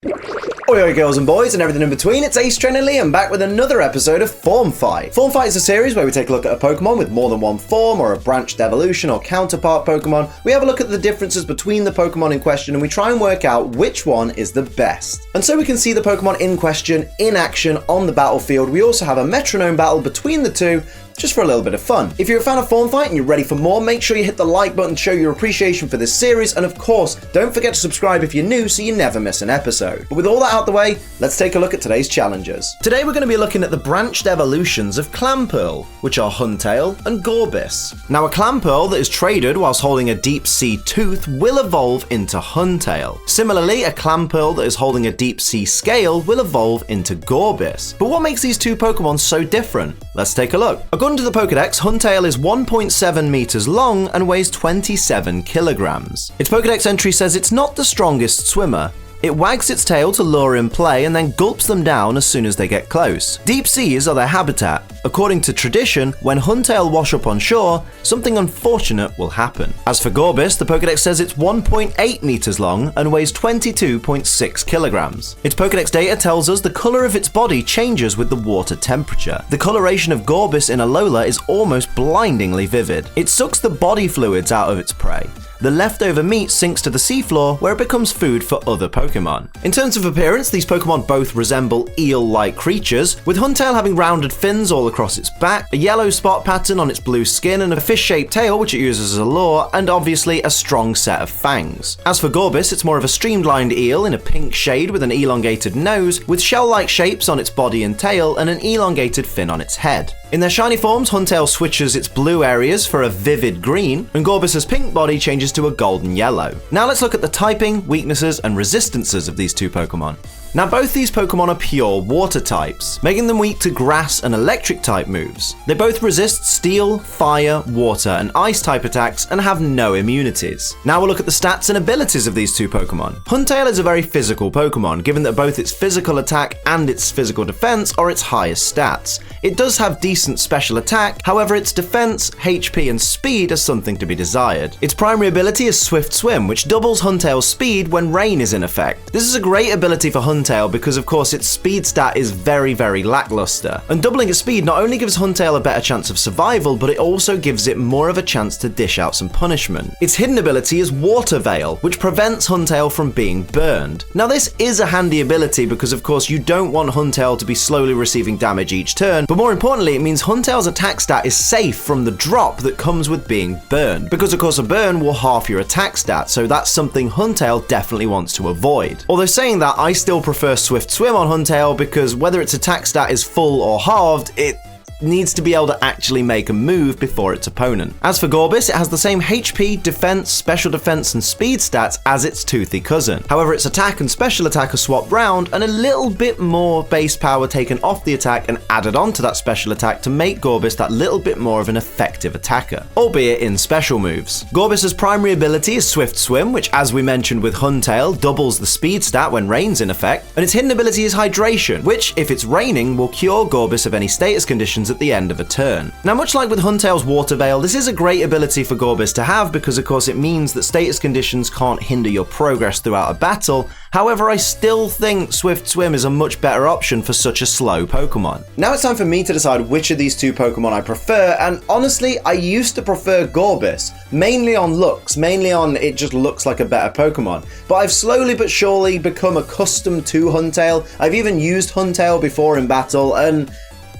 Oi girls and boys and everything in between, it's Ace Trainer Liam back with another episode of Form Fight. Form Fight is a series where we take a look at a Pokemon with more than one form or a branched evolution or counterpart Pokemon. We have a look at the differences between the Pokemon in question and we try and work out which one is the best. And so we can see the Pokemon in question in action on the battlefield. We also have a Metronome battle between the two, just for a little bit of fun. If you're a fan of Form Fight and you're ready for more, make sure you hit the like button to show your appreciation for this series, and of course, don't forget to subscribe if you're new so you never miss an episode. But with all that out the way, let's take a look at today's challenges. Today we're going to be looking at the branched evolutions of Clamperl, which are Huntail and Gorebyss. Now a Clamperl that is traded whilst holding a deep sea tooth will evolve into Huntail. Similarly, a Clamperl that is holding a deep sea scale will evolve into Gorebyss. But what makes these two Pokemon so different? Let's take a look. According to the Pokédex, Huntail is 1.7 meters long and weighs 27 kilograms. Its Pokédex entry says it's not the strongest swimmer. It wags its tail to lure in play and then gulps them down as soon as they get close. Deep seas are their habitat. According to tradition, when Huntail wash up on shore, something unfortunate will happen. As for Gorebyss, the Pokédex says it's 1.8 meters long and weighs 22.6 kilograms. Its Pokédex data tells us the color of its body changes with the water temperature. The coloration of Gorebyss in Alola is almost blindingly vivid. It sucks the body fluids out of its prey. The leftover meat sinks to the seafloor where it becomes food for other Pokemon. In terms of appearance, these Pokemon both resemble eel-like creatures, with Huntail having rounded fins all across its back, a yellow spot pattern on its blue skin, and a fish-shaped tail which it uses as a lure, and obviously a strong set of fangs. As for Gorebyss, it's more of a streamlined eel in a pink shade with an elongated nose, with shell-like shapes on its body and tail, and an elongated fin on its head. In their shiny forms, Huntail switches its blue areas for a vivid green, and Gorebyss's pink body changes to a golden yellow. Now let's look at the typing, weaknesses, and resistances of these two Pokemon. Now both these Pokemon are pure water types, making them weak to grass and electric type moves. They both resist steel, fire, water, and ice type attacks and have no immunities. Now we'll look at the stats and abilities of these two Pokemon. Huntail is a very physical Pokemon, given that both its physical attack and its physical defense are its highest stats. It does have decent special attack, however its defense, HP, and speed are something to be desired. Its primary ability is Swift Swim, which doubles Huntail's speed when rain is in effect. This is a great ability for Huntail because of course its speed stat is very lackluster. And doubling its speed not only gives Huntail a better chance of survival, but it also gives it more of a chance to dish out some punishment. Its hidden ability is Water Veil, which prevents Huntail from being burned. Now this is a handy ability because of course you don't want Huntail to be slowly receiving damage each turn, but more importantly it means Huntail's attack stat is safe from the drop that comes with being burned, because of course a burn will half your attack stat, so that's something Huntail definitely wants to avoid. Although saying that, I still prefer Swift Swim on Huntail because whether its attack stat is full or halved, it needs to be able to actually make a move before its opponent. As for Gorebyss, it has the same HP, defense, special defense, and speed stats as its toothy cousin. However, its attack and special attack are swapped round and a little bit more base power taken off the attack and added onto that special attack to make Gorebyss that little bit more of an effective attacker, albeit in special moves. Gorebyss's primary ability is Swift Swim, which as we mentioned with Huntail, doubles the speed stat when rain's in effect, and its hidden ability is Hydration, which if it's raining will cure Gorebyss of any status conditions at the end of a turn. Now much like with Huntail's Water Veil, this is a great ability for Gorebyss to have because of course it means that status conditions can't hinder your progress throughout a battle. However, I still think Swift Swim is a much better option for such a slow Pokemon. Now it's time for me to decide which of these two Pokemon I prefer, and honestly I used to prefer Gorebyss, mainly on looks, mainly on it just looks like a better Pokemon, but I've slowly but surely become accustomed to Huntail. I've even used Huntail before in battle and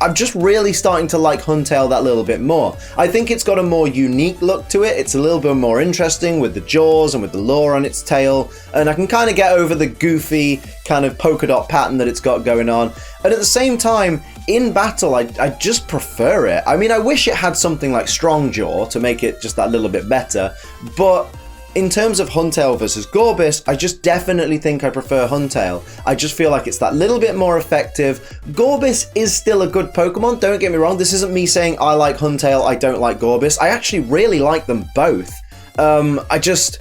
I'm just really starting to like Huntail that little bit more. I think it's got a more unique look to it. It's a little bit more interesting with the jaws and with the lure on its tail, and I can kind of get over the goofy kind of polka dot pattern that it's got going on. And at the same time, in battle, I just prefer it. I mean, I wish it had something like Strong Jaw to make it just that little bit better, but in terms of Huntail versus Gorebyss, I just definitely think I prefer Huntail. I just feel like it's that little bit more effective. Gorebyss is still a good Pokemon, don't get me wrong. This isn't me saying I like Huntail, I don't like Gorebyss. I actually really like them both. I just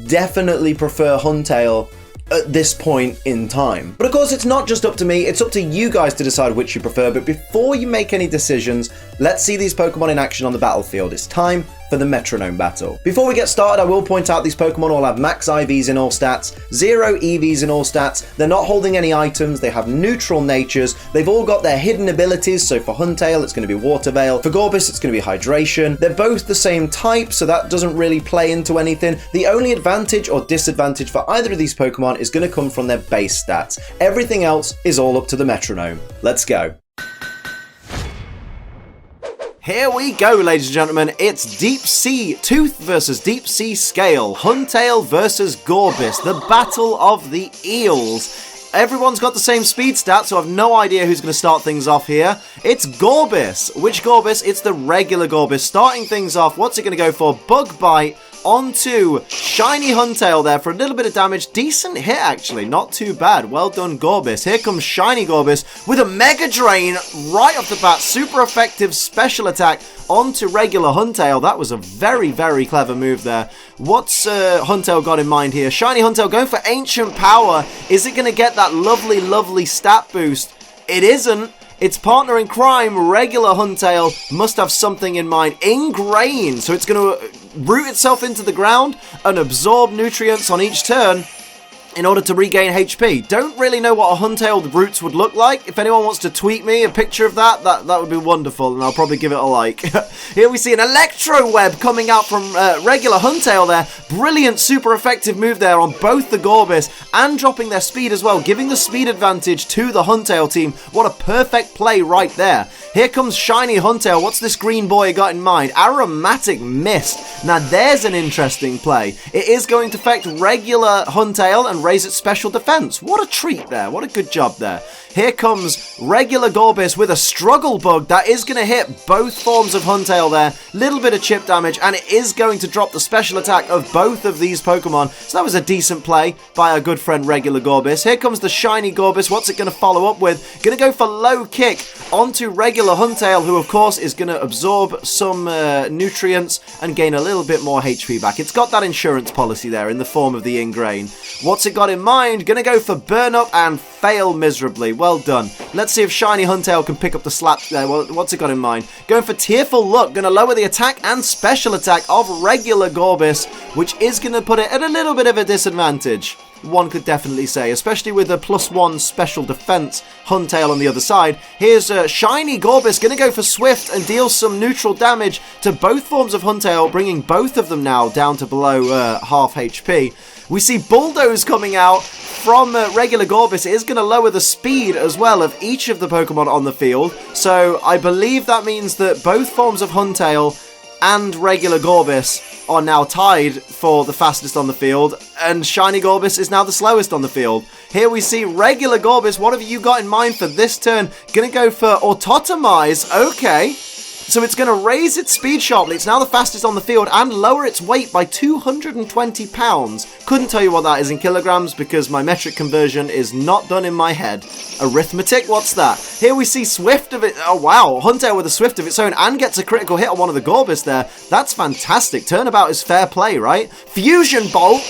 definitely prefer Huntail at this point in time. But of course, it's not just up to me, it's up to you guys to decide which you prefer. But before you make any decisions, let's see these Pokemon in action on the battlefield. It's time for the Metronome battle. Before we get started, I will point out these Pokemon all have max IVs in all stats, 0 EVs in all stats, they're not holding any items, they have neutral natures, they've all got their hidden abilities, so for Huntail it's going to be Water Veil, for Gorebyss it's going to be Hydration. They're both the same type, so that doesn't really play into anything. The only advantage or disadvantage for either of these Pokemon is going to come from their base stats. Everything else is all up to the Metronome. Let's go. Here we go, ladies and gentlemen. It's Deep Sea Tooth versus Deep Sea Scale. Huntail versus Gorebyss. The battle of the eels. Everyone's got the same speed stat, so I've no idea who's going to start things off here. It's Gorebyss. Which Gorebyss? It's the regular Gorebyss. Starting things off, what's it going to go for? Bug Bite onto Shiny Huntail there for a little bit of damage. Decent hit, actually. Not too bad. Well done, Gorebyss. Here comes Shiny Gorebyss with a Mega Drain right off the bat. Super effective special attack onto regular Huntail. That was a very, very clever move there. What's Huntail got in mind here? Shiny Huntail going for Ancient Power. Is it going to get that lovely, lovely stat boost? It isn't. Its partner in crime, regular Huntail, must have something in mind. Ingrain. So it's going to root itself into the ground and absorb nutrients on each turn in order to regain HP. Don't really know what a Huntailed roots would look like. If anyone wants to tweet me a picture of that would be wonderful, and I'll probably give it a like. Here we see an Electro Web coming out from regular Huntail there. Brilliant, super effective move there on both the Gorebyss, and dropping their speed as well, giving the speed advantage to the Huntail team. What a perfect play right there. Here comes Shiny Huntail. What's this green boy got in mind? Aromatic Mist. Now there's an interesting play. It is going to affect regular Huntail and raise its special defense. What a treat there. What a good job there. Here comes regular Gorebyss with a Struggle Bug that is going to hit both forms of Huntail there. Little bit of chip damage, and it is going to drop the special attack of both of these Pokemon. So that was a decent play by our good friend regular Gorebyss. Here comes the Shiny Gorebyss. What's it going to follow up with? Going to go for Low Kick onto regular Huntail, who of course is going to absorb some nutrients and gain a little bit more HP back. It's got that insurance policy there in the form of the Ingrain. What's it got in mind? Going to go for Burn Up and fail miserably. Well done. Let's see if Shiny Huntail can pick up the slap there. Well, what's it got in mind? Going for Tearful Look. Going to lower the attack and special attack of regular Gorebyss, which is going to put it at a little bit of a disadvantage. One could definitely say, especially with a +1 special defense Huntail on the other side. Here's Shiny Gorebyss going to go for Swift and deal some neutral damage to both forms of Huntail, bringing both of them now down to below half HP. We see Bulldoze coming out from regular Gorebyss. It is going to lower the speed as well of each of the Pokemon on the field. So I believe that means that both forms of Huntail and regular Gorebyss are now tied for the fastest on the field, and Shiny Gorebyss is now the slowest on the field. Here we see regular Gorebyss. What have you got in mind for this turn? Gonna go for Autotomize. Okay. So it's going to raise its speed sharply. It's now the fastest on the field and lower its weight by 220 pounds. Couldn't tell you what that is in kilograms because my metric conversion is not done in my head. Arithmetic, what's that? Here we see Swift of it. Oh wow, Huntail with a Swift of its own and gets a critical hit on one of the Gorebyss there. That's fantastic. Turnabout is fair play, right? Fusion Bolt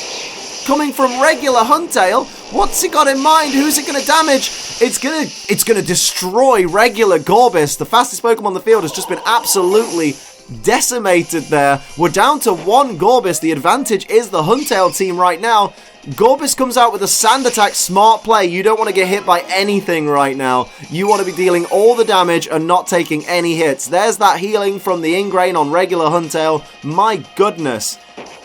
coming from regular Huntail. What's it got in mind? Who's it going to damage? It's gonna destroy regular Gorebyss. The fastest Pokemon on the field has just been absolutely decimated there. We're down to one Gorebyss. The advantage is the Huntail team right now. Gorebyss comes out with a Sand Attack. Smart play. You don't want to get hit by anything right now. You want to be dealing all the damage and not taking any hits. There's that healing from the Ingrain on regular Huntail. My goodness.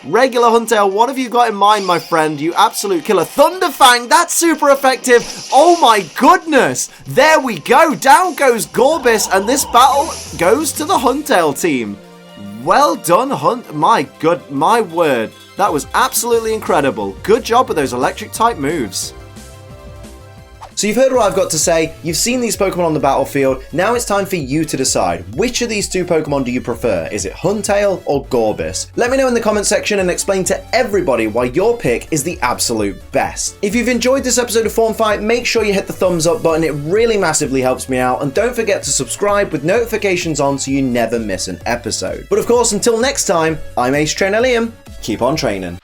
Regular Huntail, what have you got in mind, my friend? You absolute killer. Thunderfang, that's super effective. Oh my goodness. There we go. Down goes Gorebyss, and this battle goes to the Huntail team. Well done, my word. That was absolutely incredible. Good job with those electric type moves. So you've heard what I've got to say, you've seen these Pokemon on the battlefield, now it's time for you to decide, which of these two Pokemon do you prefer? Is it Huntail or Gorebyss? Let me know in the comment section and explain to everybody why your pick is the absolute best. If you've enjoyed this episode of Form Fight, make sure you hit the thumbs up button, it really massively helps me out, and don't forget to subscribe with notifications on so you never miss an episode. But of course, until next time, I'm Ace Trainer Liam, keep on training.